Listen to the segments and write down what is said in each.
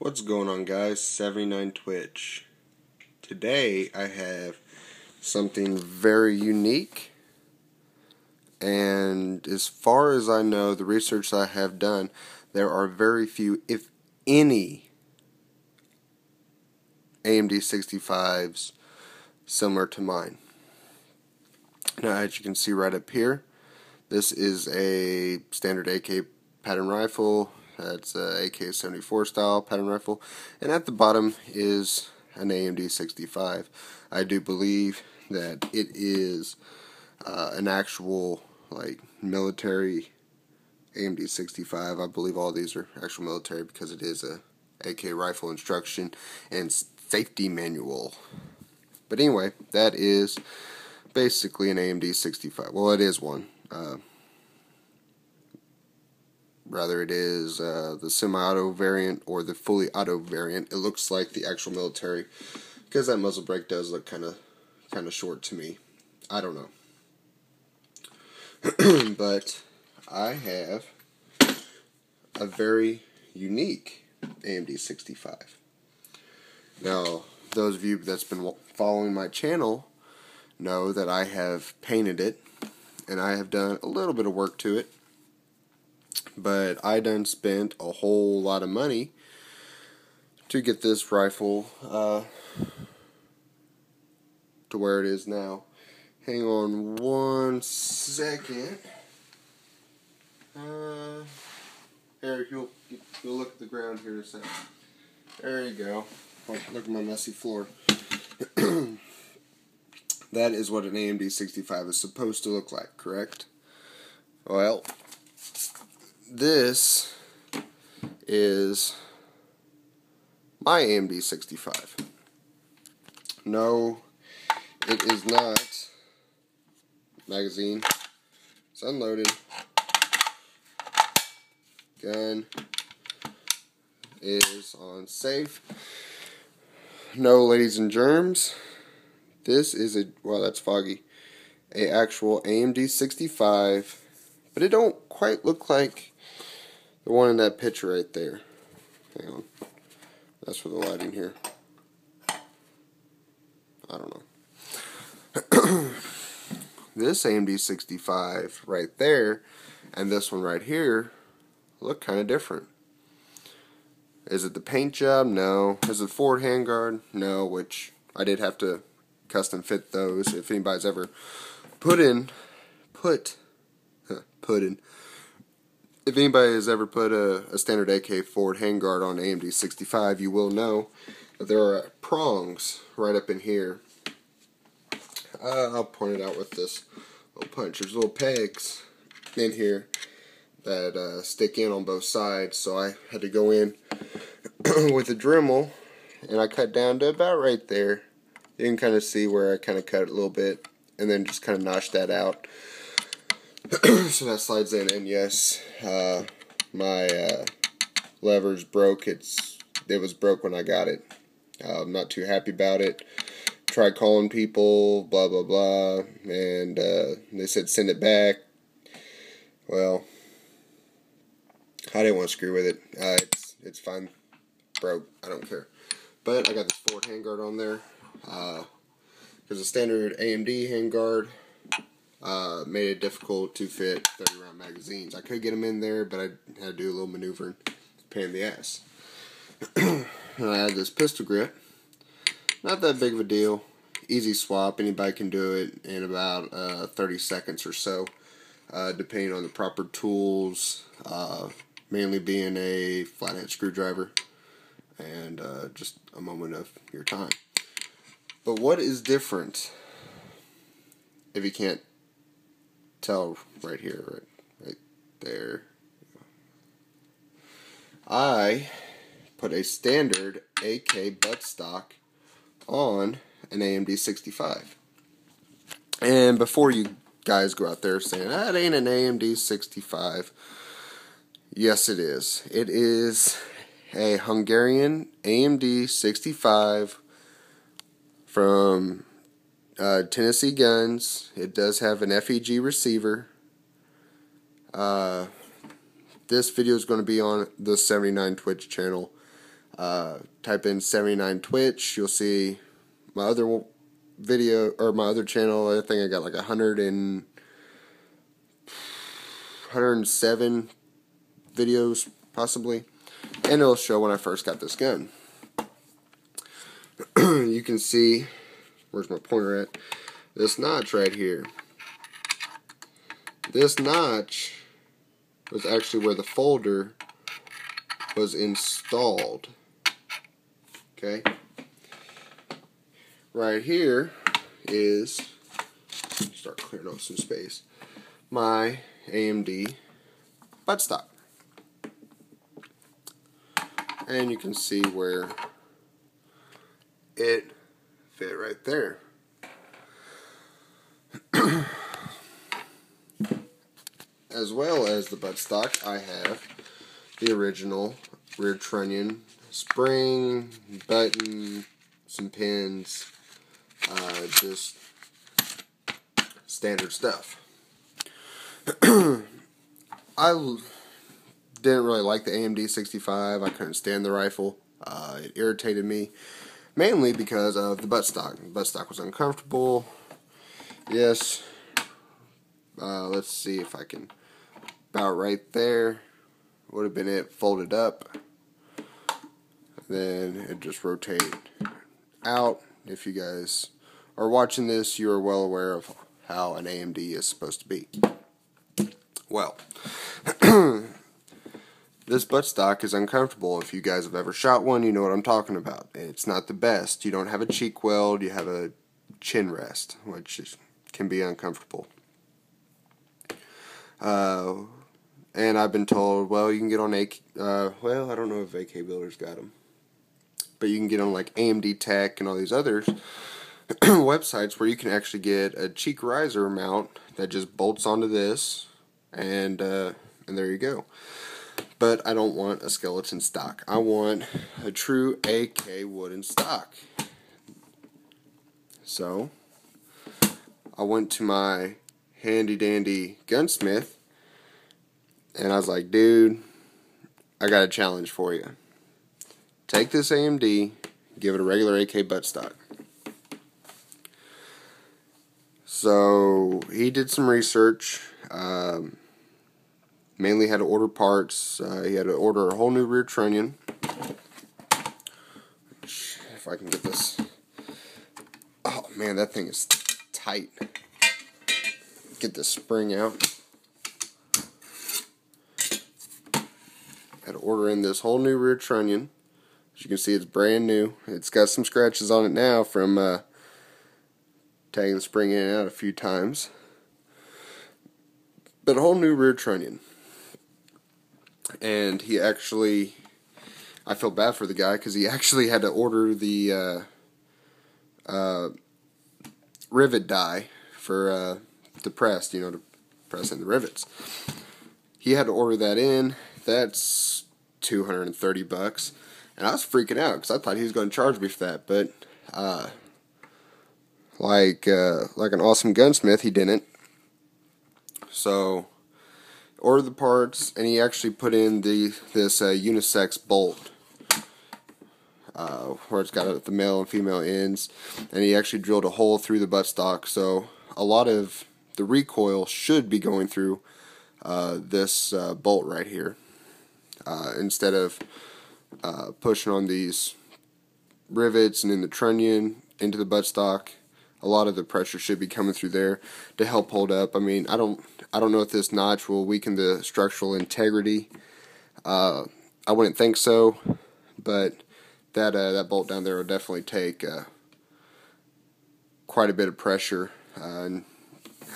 What's going on, guys? 79 Twitch. Today I have something very unique, and as far as I know, the research I have done, there are very few, if any, AMD-65s similar to mine. Now, as you can see right up here, this is a standard AK pattern rifle. That's a AK-74 style pattern rifle, and at the bottom is an AMD-65. I do believe that it is an actual military AMD-65. I believe all these are actual military because it is a AK rifle instruction and safety manual. But anyway, that is basically an AMD-65. Well, it is one. Rather, it is the semi-auto variant or the fully auto variant. It looks like the actual military because that muzzle brake does look kind of short to me. I don't know. But I have a very unique AMD-65. Now, those of you that's been following my channel know that I have painted it, and I have done a little bit of work to it. But I done spent a whole lot of money to get this rifle to where it is now. Hang on one second. Here, you'll look at the ground here in a second. There you go. Look at my messy floor. That is what an AMD-65 is supposed to look like, correct? Well, this is my AMD-65. No, it is not. Magazine. It's unloaded. Gun is on safe. No ladies and germs. This is well, that's foggy. A actual AMD-65, but it don't quite look like the one in that picture right there. Hang on. That's for the lighting here. I don't know. This AMD-65 right there and this one right here look kind of different. Is it the paint job? No. Is it forward handguard? No, which I did have to custom fit those. If anybody's ever if anybody has ever put a standard AK forward handguard on AMD-65, you will know that there are prongs right up in here. I'll point it out with this little punch. There's little pegs in here that stick in on both sides, so I had to go in with a Dremel, and I cut down to about right there. You can kind of see where I kind of cut it a little bit, and then just kind of notch that out. So that slides in, and yes, my lever's broke. It was broke when I got it. I'm not too happy about it. Tried calling people, blah blah blah, and they said send it back. Well, I didn't want to screw with it. It's fine. Broke. I don't care. But I got this forward handguard on there. There's a standard AMD handguard. Made it difficult to fit 30-round magazines. I could get them in there, but I had to do a little maneuvering. Pain in the ass. And I had this pistol grip. Not that big of a deal. Easy swap. Anybody can do it in about 30 seconds or so, depending on the proper tools. Mainly being a flathead screwdriver and just a moment of your time. But what is different, if you can't tell right here, right there, I put a standard AK buttstock on an AMD-65. And before you guys go out there saying, that ain't an AMD-65, yes it is. It is a Hungarian AMD-65 from Tennessee Guns. It does have an FEG receiver. This video is going to be on the 79 Twitch channel. Type in 79 Twitch, you'll see my other video, or my other channel. I think I got like 107 videos, possibly. And it'll show when I first got this gun. You can see, where's my pointer at? This notch right here. This notch was actually where the folder was installed. Okay. Right here is, start clearing off some space, my AMD buttstock. And you can see where it fit right there. As well as the buttstock, I have the original rear trunnion, spring, button, some pins, just standard stuff. I didn't really like the AMD-65. I couldn't stand the rifle. It irritated me, mainly because of the buttstock. The buttstock was uncomfortable. Yes. Let's see if I can, about right there would have been it folded up. Then it just rotated out. If you guys are watching this, you are well aware of how an AMD is supposed to be. Well, this buttstock is uncomfortable. If you guys have ever shot one, you know what I'm talking about. It's not the best. You don't have a cheek weld, you have a chin rest, which can be uncomfortable. And I've been told, well, you can get on well, I don't know if AK Builder's got them, but you can get on like AMD Tech and all these others websites where you can actually get a cheek riser mount that just bolts onto this, and there you go. But I don't want a skeleton stock. I want a true AK wooden stock. So I went to my handy dandy gunsmith, and I was like, dude, I got a challenge for you. Take this AMD, give it a regular AK buttstock. So he did some research, mainly had to order parts. He had to order a whole new rear trunnion, which, if I can get this, oh man, that thing is tight. Get the spring out. Had to order in this whole new rear trunnion. As you can see, it's brand new. It's got some scratches on it now from tagging the spring in and out a few times. But a whole new rear trunnion. And he actually, I feel bad for the guy because he actually had to order the rivet die for the press, you know, to press in the rivets. He had to order that in. That's $230, and I was freaking out because I thought he was going to charge me for that. But like an awesome gunsmith, he didn't. So ordered the parts, and he actually put in this unisex bolt where it's got the male and female ends, and he actually drilled a hole through the buttstock. So a lot of the recoil should be going through this bolt right here, instead of pushing on these rivets and in the trunnion into the buttstock. A lot of the pressure should be coming through there to help hold up. I mean, I don't know if this notch will weaken the structural integrity. I wouldn't think so, but that bolt down there will definitely take quite a bit of pressure and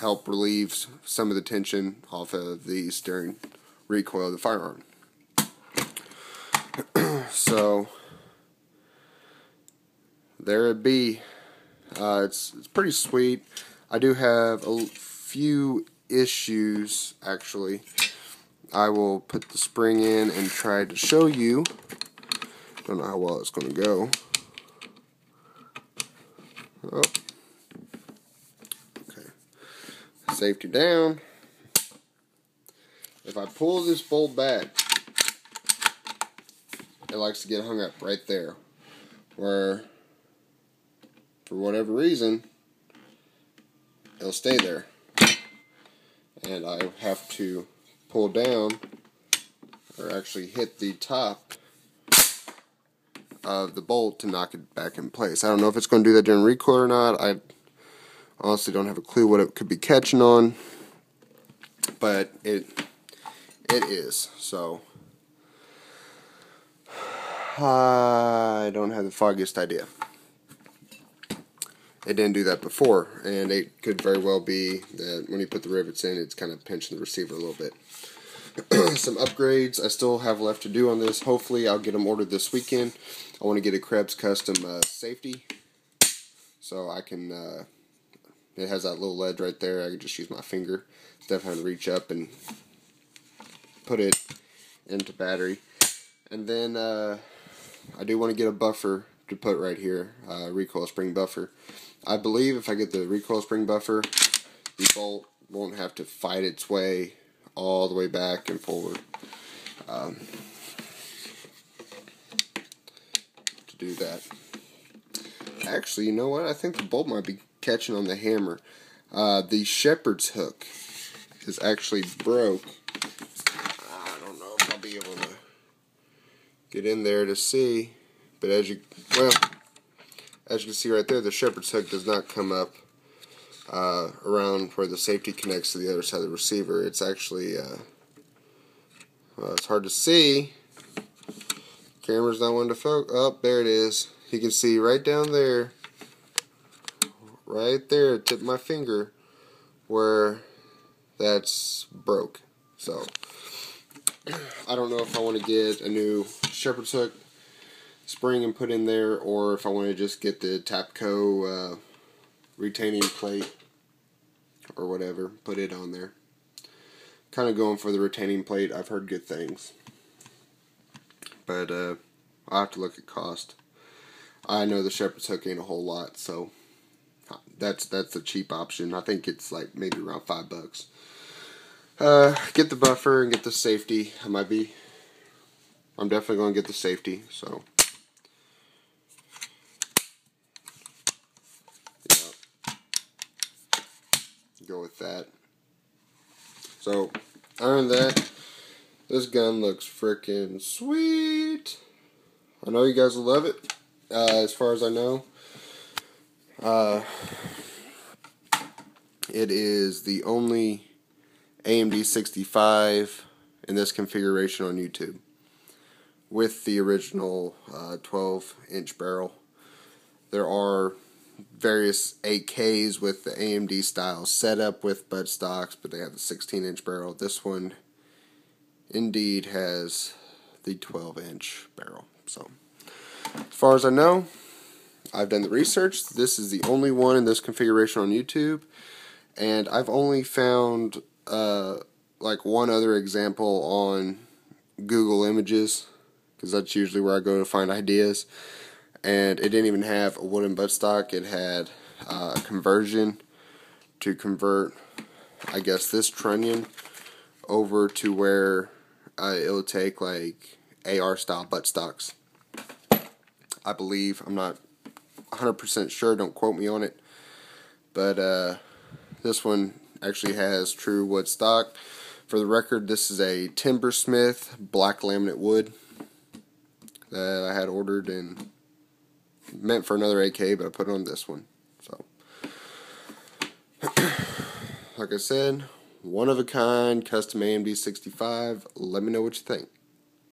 help relieve some of the tension off of these during recoil of the firearm. So there it be. It's pretty sweet. I do have a few issues, actually. I will put the spring in and try to show you. Don't know how well it's going to go. Oh. Okay. Safety down. If I pull this bolt back it likes to get hung up right there, where for whatever reason it'll stay there, and I have to pull down or actually hit the top of the bolt to knock it back in place. I don't know if it's going to do that during recoil or not. I honestly don't have a clue what it could be catching on, but it is. So I don't have the foggiest idea. It didn't do that before, and it could very well be that when you put the rivets in, it's kind of pinching the receiver a little bit. Some upgrades I still have left to do on this. Hopefully I'll get them ordered this weekend. I want to get a Krebs custom safety, so I can, it has that little ledge right there. I can just use my finger instead of having to reach up and put it into battery. And then I do want to get a buffer to put right here, recoil spring buffer. I believe if I get the recoil spring buffer, the bolt won't have to fight its way all the way back and forward to do that. Actually, you know what? I think the bolt might be catching on the hammer. The shepherd's hook is actually broke. I don't know if I'll be able to get in there to see, but as you can see right there, the shepherd's hook does not come up around where the safety connects to the other side of the receiver. It's actually it's hard to see. Camera's not one to focus. Oh, there it is. You can see right down there, right there, tip of my finger, where that's broke. So I don't know if I want to get a new shepherd's hook spring and put in there, or if I want to just get the Tapco retaining plate or whatever, put it on there. Kind of going for the retaining plate. I've heard good things, but I'll have to look at cost. I know the shepherd's hook ain't a whole lot, so that's a cheap option. I think it's like maybe around $5. Get the buffer and get the safety. I'm definitely going to get the safety, so yeah, go with that. So other than that, this gun looks freaking sweet. I know you guys will love it. As far as I know, it is the only AMD-65 in this configuration on YouTube, with the original 12-inch barrel. There are various 8Ks with the AMD style setup with buttstocks, but they have the 16-inch barrel. This one indeed has the 12-inch barrel. So as far as I know, I've done the research. This is the only one in this configuration on YouTube, and I've only found like one other example on Google Images, because that's usually where I go to find ideas. And it didn't even have a wooden buttstock. It had a conversion to convert, I guess, this trunnion over to where it will take like AR style buttstocks, I believe. I'm not 100% sure, don't quote me on it, but this one actually has true wood stock. For the record, this is a Timbersmith black laminate wood that I had ordered and meant for another AK, but I put it on this one. So like I said, one of a kind custom AMD-65. Let me know what you think.